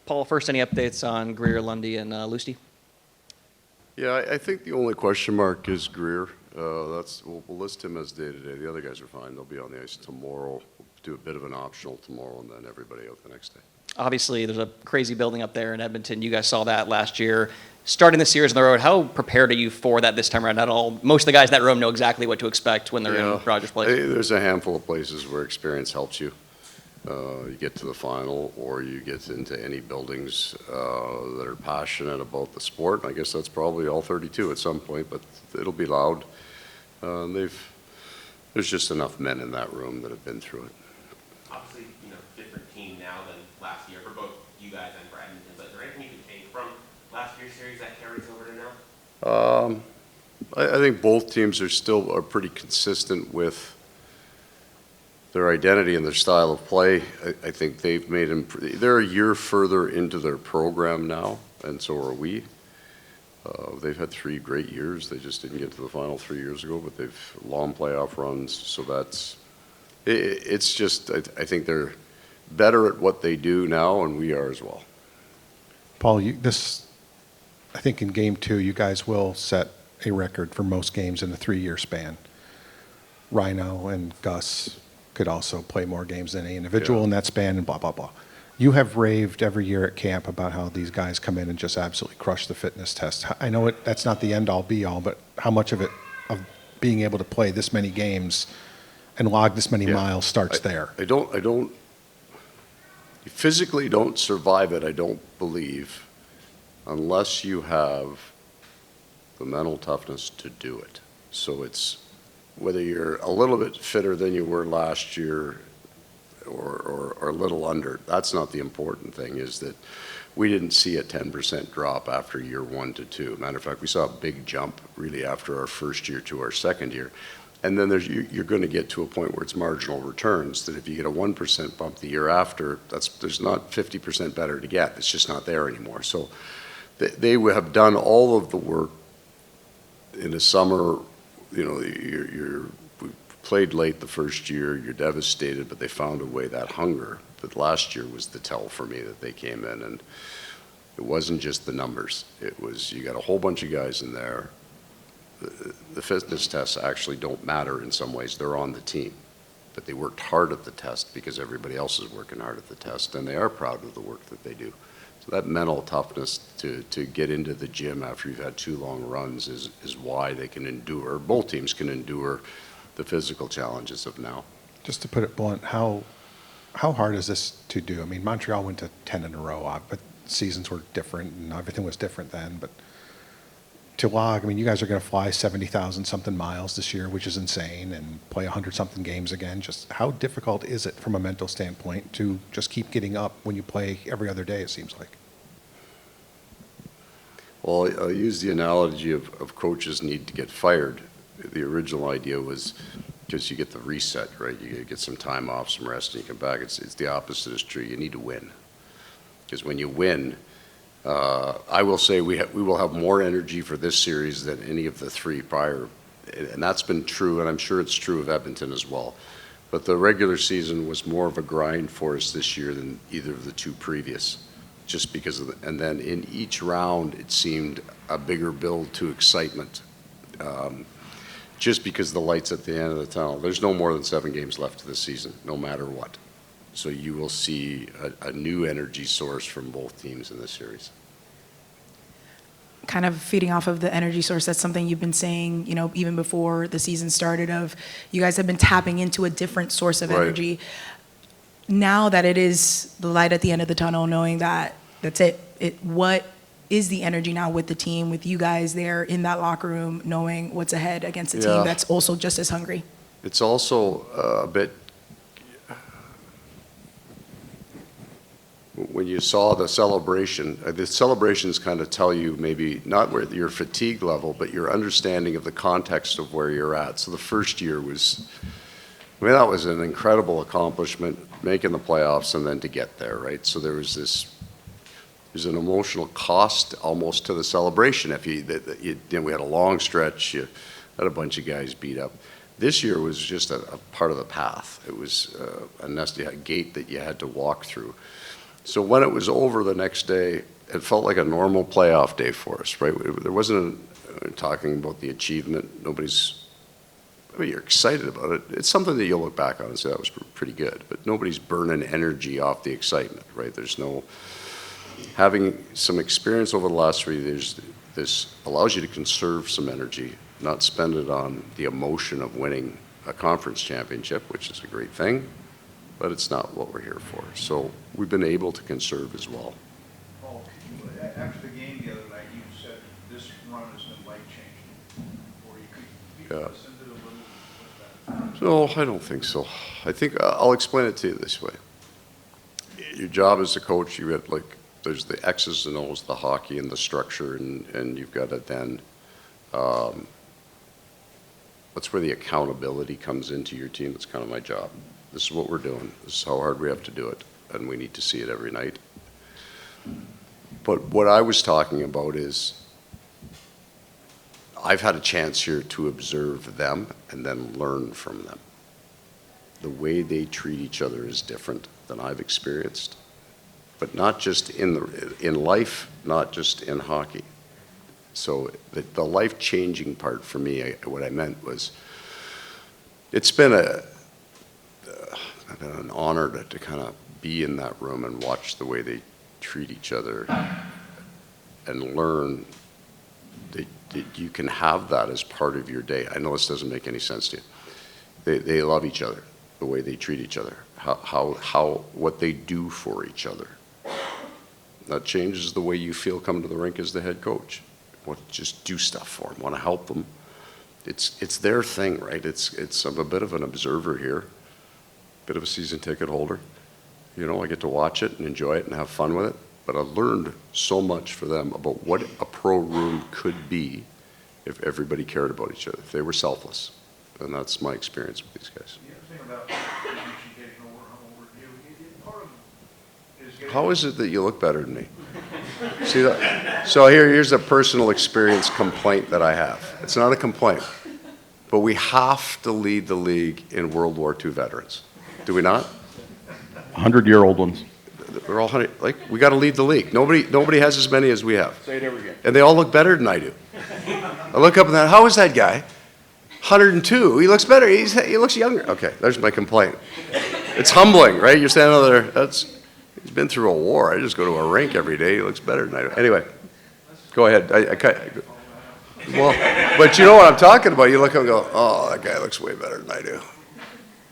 Paul, first, any updates on Greer, Lundy, and Lusty? Yeah, I think the only question mark is Greer. We'll list him as day-to-day. The other guys are fine. They'll be on the ice tomorrow. We'll do a bit of an optional tomorrow, and then everybody out the next day. Obviously, there's a crazy building up there in Edmonton. You guys saw that last year. Starting the series on the road, how prepared are you for that this time around? Not all. Most of the guys in that room know exactly what to expect when they're in Rogers Place. There's a handful of places where experience helps you. You get to the final, or you get into any buildings that are passionate about the sport. I guess that's probably all 32 at some point, but it'll be loud. There's just enough men in that room that have been through it. Obviously, different team now than last year for both you guys and for Edmonton. But is there anything you can take from last year's series that carries over to now? I think both teams are pretty consistent with their identity and their style of play. I think they've made them. They're a year further into their program now, and so are we. They've had 3 great years. They just didn't get to the final 3 years ago, but they've long playoff runs. So it's just, I think they're better at what they do now, and we are as well. Paul, I think in Game 2, you guys will set a record for most games in a 3-year span. Rhino and Gus could also play more games than any individual in that span, and blah, blah, blah. You have raved every year at camp about how these guys come in and just absolutely crush the fitness test. I know that's not the end-all, be-all, but how much of being able to play this many games and log this many miles starts there? You physically don't survive it, I don't believe, unless you have the mental toughness to do it. So it's whether you're a little bit fitter than you were last year or a little under. That's not the important thing, is that we didn't see a 10% drop after year 1 to 2. Matter of fact, we saw a big jump really after our first year to our second year. And then you're going to get to a point where it's marginal returns, that if you get a 1% bump the year after, there's not 50% better to get. It's just not there anymore. So they have done all of the work in the summer. We played late the first year, you're devastated, but they found a way. That hunger that last year was the tell for me, that they came in, and it wasn't just the numbers. It was, you got a whole bunch of guys in there. The fitness tests actually don't matter in some ways. They're on the team, but they worked hard at the test because everybody else is working hard at the test, and they are proud of the work that they do. So that mental toughness to get into the gym after you've had 2 long runs is why they can endure, both teams can endure the physical challenges of now. Just to put it blunt, how hard is this to do? I mean, Montreal went to 10 in a row, but seasons were different and everything was different then. But to log, I mean, you guys are going to fly 70,000 something miles this year, which is insane, and play 100 something games again. Just how difficult is it from a mental standpoint to just keep getting up when you play every other day, it seems like? Well, I'll use the analogy of coaches need to get fired. The original idea was because you get the reset, right? You get some time off, some rest, and you come back. It's the opposite is true. You need to win. Because when you win, I will say we will have more energy for this series than any of the 3 prior. And that's been true, and I'm sure it's true of Edmonton as well. But the regular season was more of a grind for us this year than either of the 2 previous. Just because of and then in each round, it seemed a bigger build to excitement. Just because the light's at the end of the tunnel. There's no more than 7 games left of the season, no matter what. So you will see a new energy source from both teams in this series. Kind of feeding off of the energy source, that's something you've been saying, even before the season started, of you guys have been tapping into a different source of energy. Now that it is the light at the end of the tunnel, knowing that that's it, what is the energy now with the team, with you guys there in that locker room, knowing what's ahead against a team that's also just as hungry? It's also a bit, when you saw the celebrations kind of tell you maybe not where your fatigue level, but your understanding of the context of where you're at. So the first year was, that was an incredible accomplishment, making the playoffs and then to get there, right? So there's an emotional cost almost to the celebration. We had a long stretch, you had a bunch of guys beat up. This year was just a part of the path. It was a gate that you had to walk through. So when it was over the next day, it felt like a normal playoff day for us, right? There wasn't talking about the achievement. You're excited about it. It's something that you'll look back on and say that was pretty good, but nobody's burning energy off the excitement, right? There's no, having some experience over the last 3 years, this allows you to conserve some energy, not spend it on the emotion of winning a conference championship, which is a great thing, but it's not what we're here for. So we've been able to conserve as well. Paul, after the game the other night, you said this run has been life-changing, or you could listen to a little with that. No, I don't think so. I think I'll explain it to you this way. Your job as a coach, you have there's the X's and O's, the hockey and the structure, and you've got to then, that's where the accountability comes into your team. That's kind of my job. This is what we're doing. This is how hard we have to do it, and we need to see it every night. But what I was talking about is I've had a chance here to observe them and then learn from them. The way they treat each other is different than I've experienced, but not just in life, not just in hockey. So the life-changing part for me, what I meant was, it's been an honor to kind of be in that room and watch the way they treat each other and learn that you can have that as part of your day. I know this doesn't make any sense to you. They love each other, the way they treat each other, what they do for each other. That changes the way you feel coming to the rink as the head coach. Want to just do stuff for them, want to help them. It's their thing, right? I'm a bit of an observer here, bit of a season ticket holder. You know, I get to watch it and enjoy it and have fun with it. But I learned so much for them about what a pro room could be if everybody cared about each other, if they were selfless. And that's my experience with these guys. The other thing about getting over, part of it is getting... How is it that you look better than me? See that? So here's a personal experience complaint that I have. It's not a complaint, but we have to lead the league in World War II veterans. Do we not? 100-year-old ones. They're all 100. Like, we got to lead the league. Nobody has as many as we have. Say it every game. And they all look better than I do. I look up and how is that guy? 102. He looks better. He looks younger. Okay, there's my complaint. It's humbling, right? You're standing there. He's been through a war. I just go to a rink every day. He looks better than I do. Anyway, go ahead. Well, but you know what I'm talking about. You look up and go, oh, that guy looks way better than I do.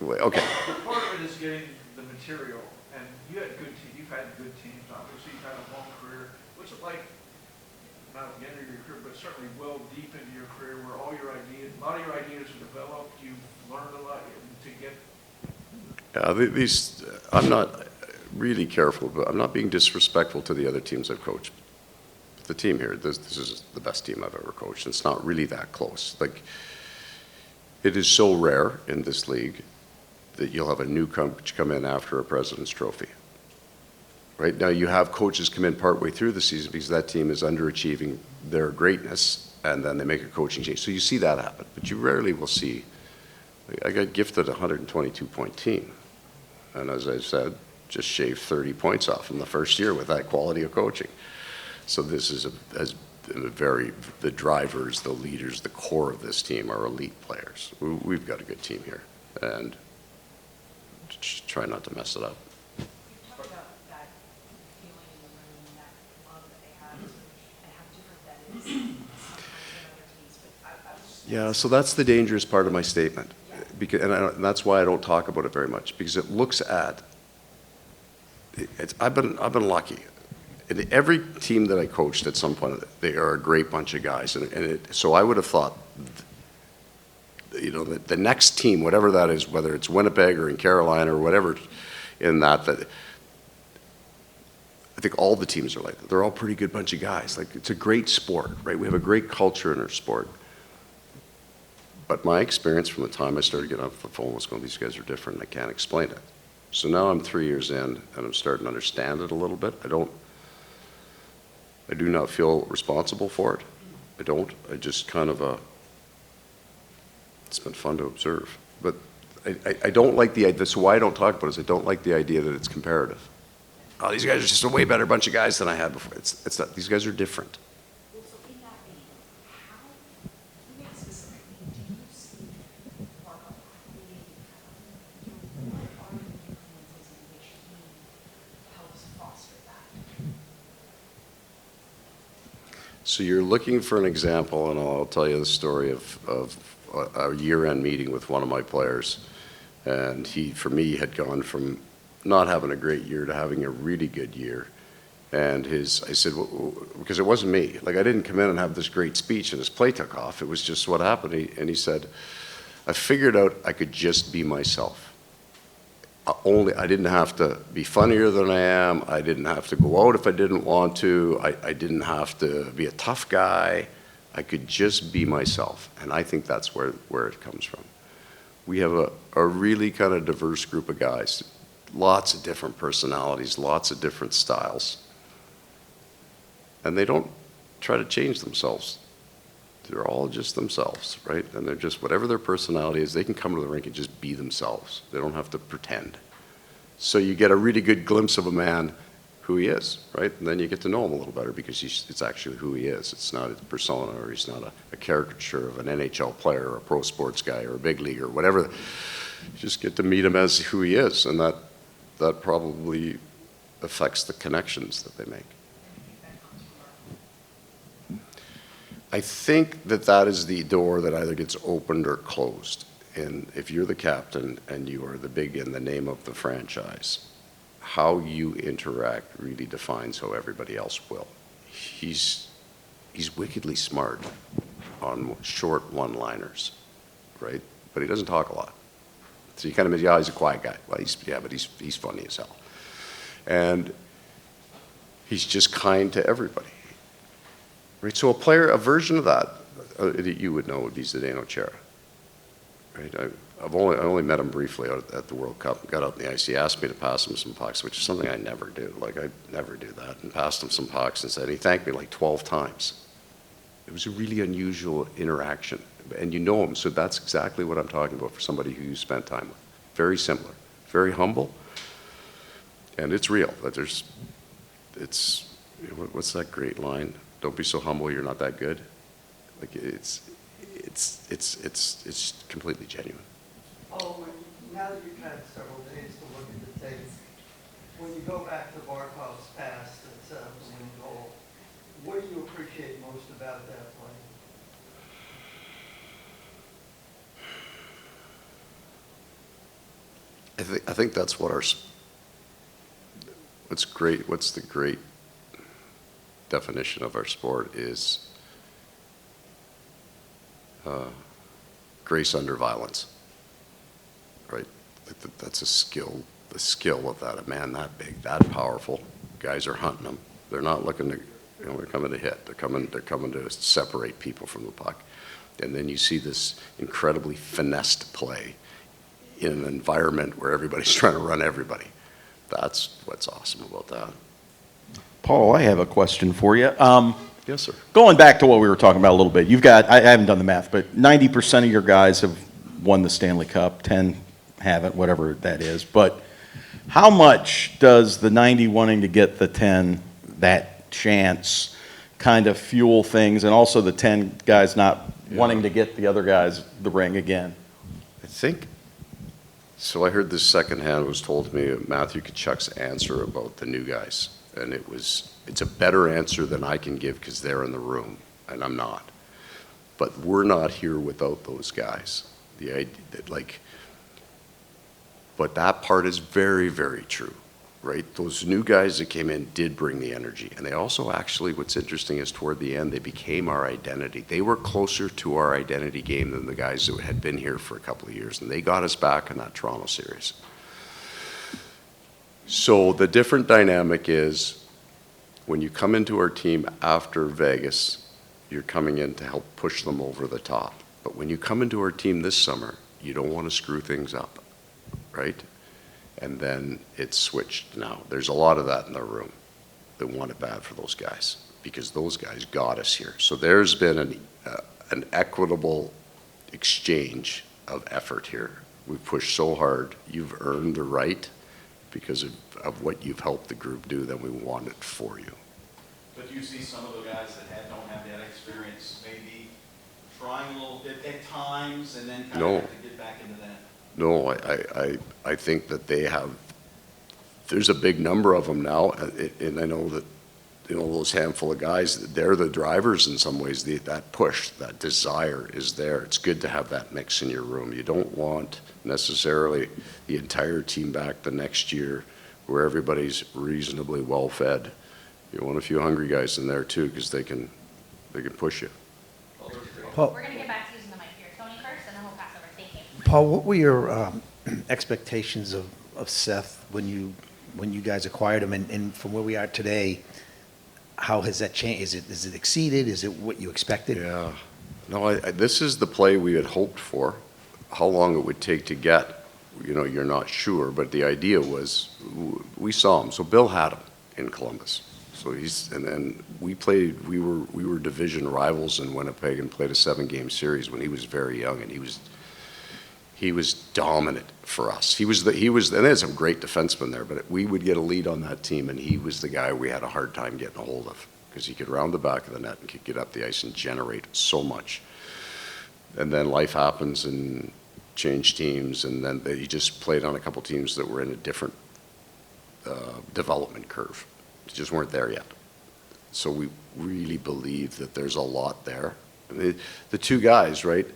Okay. Part of it is getting the material, and you've had good teams, obviously. You've had a long career. What's it like, not at the end of your career, but certainly well deep into your career, where a lot of your ideas are developed, you've learned a lot to get... Yeah, I'm not really careful, but I'm not being disrespectful to the other teams I've coached. The team here, this is the best team I've ever coached. It's not really that close. Like, it is so rare in this league that you'll have a new coach come in after a President's Trophy. Right now, you have coaches come in partway through the season because that team is underachieving their greatness, and then they make a coaching change. So you see that happen, but you rarely will see. I got gifted a 122-point team, and as I said, just shaved 30 points off in the first year with that quality of coaching. So this is the drivers, the leaders, the core of this team are elite players. We've got a good team here, and try not to mess it up. You talked about that feeling in the room, that love that they have, and how different that is sometimes than other teams. But I was just... Yeah, so that's the dangerous part of my statement, because, and that's why I don't talk about it very much, because it looks at. I've been lucky. In every team that I coached at some point, they are a great bunch of guys, so I would have thought, you know, the next team, whatever that is, whether it's Winnipeg or in Carolina or whatever, that I think all the teams are like that. They're all pretty good bunch of guys. Like, it's a great sport, right? We have a great culture in our sport. But my experience from the time I started getting off the phone was going, these guys are different. I can't explain it. So now I'm 3 years in, and I'm starting to understand it a little bit. I do not feel responsible for it. I don't. I just kind of, it's been fun to observe. But I don't like the idea, so why I don't talk about it is I don't like the idea that it's comparative. oh, these guys are just a way better bunch of guys than I had before. It's not, these guys are different. Well, so in that vein, how, you make specifically, do you see Marco creating, what are the influences in which he helps foster that? So you're looking for an example, and I'll tell you the story of a year-end meeting with one of my players. And he, for me, had gone from not having a great year to having a really good year. And I said, well, because it wasn't me. Like, I didn't come in and have this great speech and his play took off. It was just what happened. And he said, I figured out I could just be myself. I didn't have to be funnier than I am. I didn't have to go out if I didn't want to. I didn't have to be a tough guy. I could just be myself. And I think that's where it comes from. We have a really kind of diverse group of guys, lots of different personalities, lots of different styles. And they don't try to change themselves. They're all just themselves, right? And they're just, whatever their personality is, they can come to the rink and just be themselves. They don't have to pretend. So you get a really good glimpse of a man who he is, right? And then you get to know him a little better because it's actually who he is. It's not a persona, or he's not a caricature of an NHL player or a pro sports guy or a big league or whatever. You just get to meet him as who he is, and that probably affects the connections that they make. I think that is the door that either gets opened or closed. And if you're the captain and you are the big in the name of the franchise, how you interact really defines how everybody else will. He's wickedly smart on short one-liners, right? But he doesn't talk a lot. So you kind of, yeah, he's a quiet guy. Well, but he's funny as hell. And he's just kind to everybody. Right? So a version of that you would know would be Zdeno Chara. Right? I only met him briefly out at the World Cup. Got out in the ice. He asked me to pass him some pucks, which is something I never do. Like, I never do that. And passed him some pucks and said, he thanked me like 12 times. It was a really unusual interaction. And you know him, so that's exactly what I'm talking about for somebody who you spent time with. Very similar, very humble, and it's real. That what's that great line? Don't be so humble, you're not that good. Like, it's completely genuine. Oh, now that you've had several days to look at the tape, when you go back to Barkov's pass that set up the winning goal, what do you appreciate most about that play? I think that's what what's the great definition of our sport is grace under violence, right? That's a skill, the skill of that, a man that big, that powerful, guys are hunting them. They're not looking to, they're coming to hit. They're coming to separate people from the puck. And then you see this incredibly finessed play in an environment where everybody's trying to run everybody. That's what's awesome about that. Paul, I have a question for you. Yes, sir. Going back to what we were talking about a little bit, you've got, I haven't done the math, but 90% of your guys have won the Stanley Cup, 10 haven't, whatever that is. But how much does the 90 wanting to get the 10, that chance, kind of fuel things, and also the 10 guys not wanting to get the other guys the ring again? I think, so I heard this secondhand was told to me, Matthew Tkachuk's answer about the new guys. And it's a better answer than I can give because they're in the room, and I'm not. But we're not here without those guys. The idea that, but that part is very, very true, right? Those new guys that came in did bring the energy. And they also actually, what's interesting is toward the end, they became our identity. They were closer to our identity game than the guys that had been here for a couple of years. And they got us back in that Toronto series. So the different dynamic is when you come into our team after Vegas, you're coming in to help push them over the top. But when you come into our team this summer, you don't want to screw things up, right? And then it's switched now. There's a lot of that in the room that want it bad for those guys because those guys got us here. So there's been an equitable exchange of effort here. We've pushed so hard. You've earned the right because of what you've helped the group do, then we want it for you. But you see some of the guys that don't have that experience, maybe trying a little bit at times and then kind No. of have to get back into that. No, I think that there's a big number of them now, and I know that, those handful of guys, they're the drivers in some ways. That push, that desire is there. It's good to have that mix in your room. You don't want necessarily the entire team back the next year where everybody's reasonably well fed. You want a few hungry guys in there too, because they can push you. Paul, We're going to get back to using the mic here. Tony first, and then we'll pass over. Thank you. Paul, what were your expectations of Seth when you guys acquired him, and from where we are today, how has that changed? Is it exceeded? Is it what you expected? Yeah. No, this is the play we had hoped for. How long it would take to get, you're not sure, but the idea was we saw him. So Bill had him in Columbus. So and then we were division rivals in Winnipeg and played a 7-game series when he was very young, and he was dominant for us. And there's some great defensemen there, but we would get a lead on that team, and he was the guy we had a hard time getting a hold of because he could round the back of the net and could get up the ice and generate so much. And then life happens and change teams, and then he just played on a couple teams that were in a different development curve. They just weren't there yet. So we really believe that there's a lot there. The two guys, right,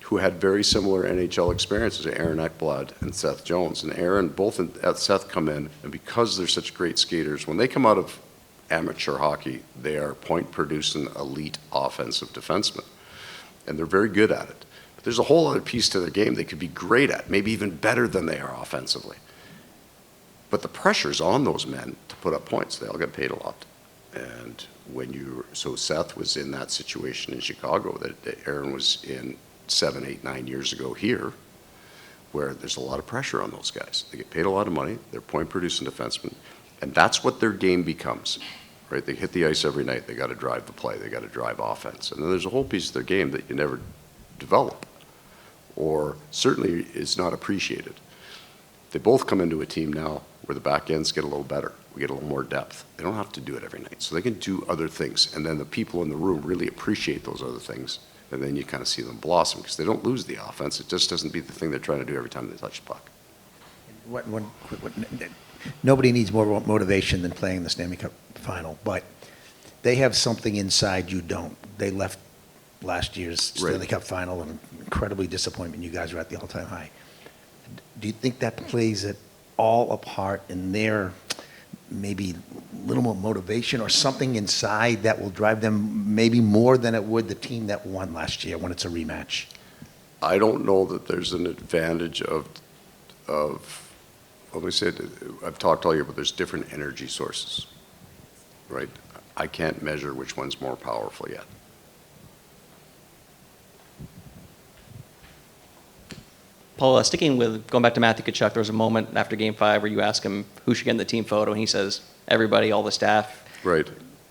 who had very similar NHL experiences, Aaron Ekblad and Seth Jones. And Aaron, both at Seth come in, and because they're such great skaters, when they come out of amateur hockey, they are point-producing elite offensive defensemen. And they're very good at it. But there's a whole other piece to their game they could be great at, maybe even better than they are offensively. But the pressure's on those men to put up points. They all get paid a lot. And so Seth was in that situation in Chicago that Aaron was in 7, 8, 9 years ago here, where there's a lot of pressure on those guys. They get paid a lot of money. They're point-producing defensemen. And that's what their game becomes, right? They hit the ice every night. They got to drive the play. They got to drive offense. And then there's a whole piece of their game that you never develop, or certainly is not appreciated. They both come into a team now where the back ends get a little better. We get a little more depth. They don't have to do it every night. So they can do other things. And then the people in the room really appreciate those other things. And then you kind of see them blossom because they don't lose the offense. It just doesn't be the thing they're trying to do every time they touch the puck. Nobody needs more motivation than playing the Stanley Cup final, but they have something inside you don't. They left last year's Stanley Cup final an incredibly disappointment. You guys were at the all-time high. Do you think that plays it all apart in their maybe a little more motivation or something inside that will drive them maybe more than it would the team that won last year when it's a rematch? I don't know that there's an advantage of let me say it, I've talked all year, but there's different energy sources, right? I can't measure which one's more powerful yet. Paul, sticking with going back to Matthew Tkachuk, there was a moment after Game 5 where you ask him who should get in the team photo, and he says everybody, all the staff. Right.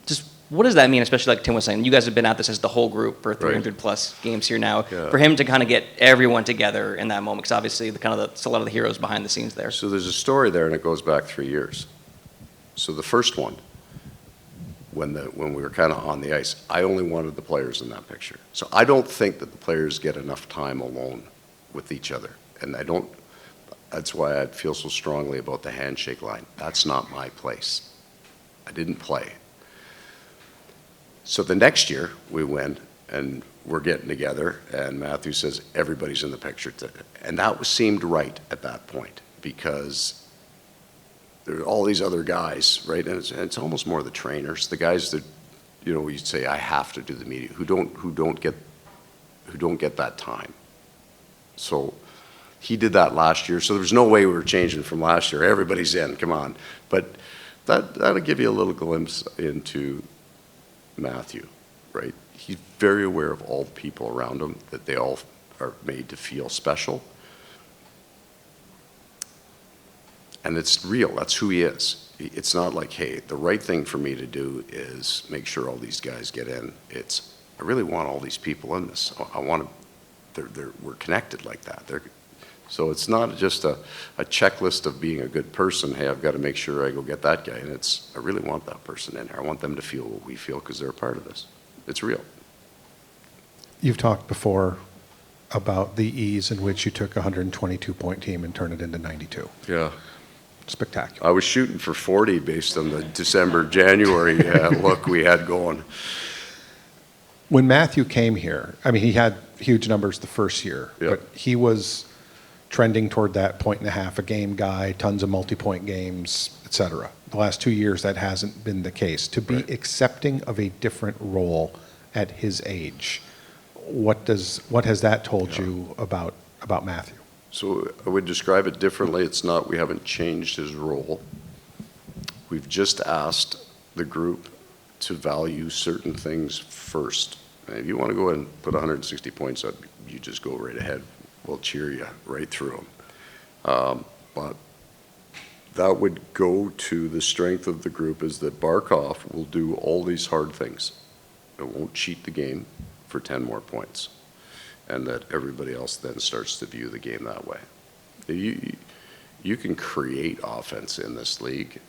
Just what does that mean, especially like Tim was saying? You guys have been at this as the whole group for 300 plus games here now. Yeah. For him to kind of get everyone together in that moment, because obviously it's a lot of the heroes behind the scenes there. So there's a story there, and it goes back 3 years. So the first one, when we were kind of on the ice, I only wanted the players in that picture. So I don't think that the players get enough time alone with each other. And that's why I feel so strongly about the handshake line. That's not my place. I didn't play. So the next year we win and we're getting together and Matthew says, everybody's in the picture. And that seemed right at that point because there are all these other guys, right? And it's almost more the trainers, the guys that, you'd say, I have to do the media, who don't get that time. So he did that last year, so there was no way we were changing from last year. Everybody's in, come on. But that'll give you a little glimpse into Matthew, right? He's very aware of all the people around him, that they all are made to feel special. And it's real, that's who he is. It's not like, hey, the right thing for me to do is make sure all these guys get in. It's, I really want all these people in this. I want to, we're connected like that. So it's not just a checklist of being a good person. Hey, I've got to make sure I go get that guy. And it's, I really want that person in here. I want them to feel what we feel because they're a part of this. It's real. You've talked before about the ease in which you took a 122-point team and turned it into 92. Yeah. Spectacular. I was shooting for 40 based on the December, January look we had going. When Matthew came here, I mean, he had huge numbers the first year, Yeah. but he was trending toward that 1.5 a game guy, tons of multi-point games, et cetera. The last 2 years, that hasn't been the case. To be Right. accepting of a different role at his age, what has that told you about Matthew? So I would describe it differently. It's not, we haven't changed his role. We've just asked the group to value certain things first. And if you want to go ahead and put 160 points up, you just go right ahead. We'll cheer you right through them. But that would go to the strength of the group is that Barkov will do all these hard things. It won't cheat the game for 10 more points. And that everybody else then starts to view the game that way. You can create offense in this league.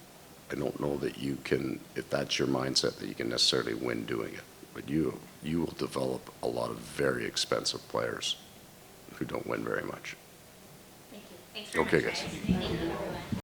I don't know that you can, if that's your mindset, that you can necessarily win doing it. But you will develop a lot of very expensive players who don't win very much. Thank you. Thanks very Okay, much, guys. Thank you, everyone.